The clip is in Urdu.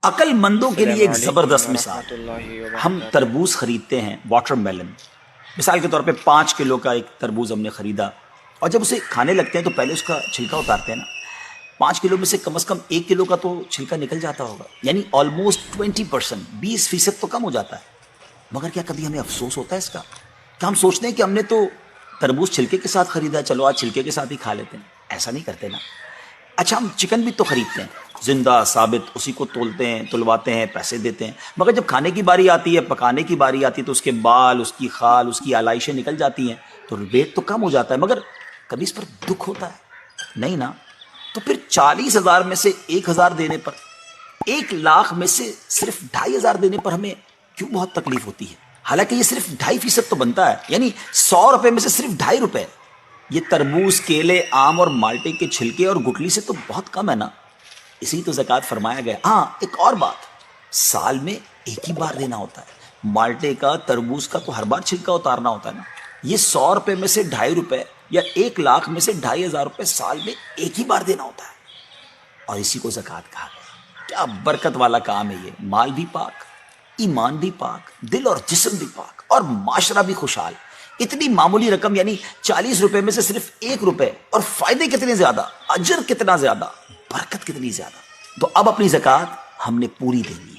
عقل مندوں کے لیے ایک زبردست مثال، ہم تربوز خریدتے ہیں، واٹر میلن، مثال کے طور پہ 5 کلو کا ایک تربوز ہم نے خریدا، اور جب اسے کھانے لگتے ہیں تو پہلے اس کا چھلکا اتارتے ہیں نا، 5 کلو میں سے کم از کم 1 کلو کا تو چھلکا نکل جاتا ہوگا، یعنی آلموسٹ 20%، 20% تو کم ہو جاتا ہے۔ مگر کیا کبھی ہمیں افسوس ہوتا ہے اس کا؟ کہ ہم سوچتے ہیں کہ ہم نے تو تربوز چھلکے کے ساتھ خریدا، چلو آج چھلکے کے ساتھ ہی کھا لیتے ہیں، ایسا نہیں کرتے نا۔ اچھا، ہم چکن بھی تو خریدتے ہیں، زندہ ثابت، اسی کو تولتے ہیں، تلواتے ہیں، پیسے دیتے ہیں، مگر جب کھانے کی باری آتی ہے، پکانے کی باری آتی ہے، تو اس کے بال، اس کی خال، اس کی آلائشیں نکل جاتی ہیں، تو ریٹ تو کم ہو جاتا ہے، مگر کبھی اس پر دکھ ہوتا ہے نہیں نا؟ تو پھر 40,000 میں سے 1,000 دینے پر، 1,00,000 میں سے صرف 2,500 دینے پر ہمیں کیوں بہت تکلیف ہوتی ہے؟ حالانکہ یہ صرف 2.5% تو بنتا ہے، یعنی 100 روپے میں سے صرف 2.5 روپے۔ یہ تربوز، کیلے، آم اور مالٹے کے چھلکے اور گٹلی سے تو بہت کم ہے نا۔ اسی تو زکوٰۃ فرمایا گیا۔ ہاں، ایک اور بات، سال میں ایک ہی بار دینا ہوتا ہے۔ مالٹے کا، تربوز کا تو ہر بار چھلکا اتارنا ہوتا ہے نا۔ یہ 100 روپے میں سے 2.5 روپے یا 1,00,000 میں سے 2,500 روپے سال میں ایک ہی بار دینا ہوتا ہے، اور اسی کو زکوٰۃ کہا گیا۔ کیا برکت والا کام ہے یہ، مال بھی پاک، ایمان بھی پاک، دل اور جسم بھی پاک، اور معاشرہ بھی خوشحال۔ اتنی معمولی رقم، یعنی 40 روپے میں سے صرف 1 روپے، اور فائدے کتنے زیادہ، اجر کتنا زیادہ، برکت کتنی زیادہ۔ تو اب اپنی زکوٰۃ ہم نے پوری دینی ہے۔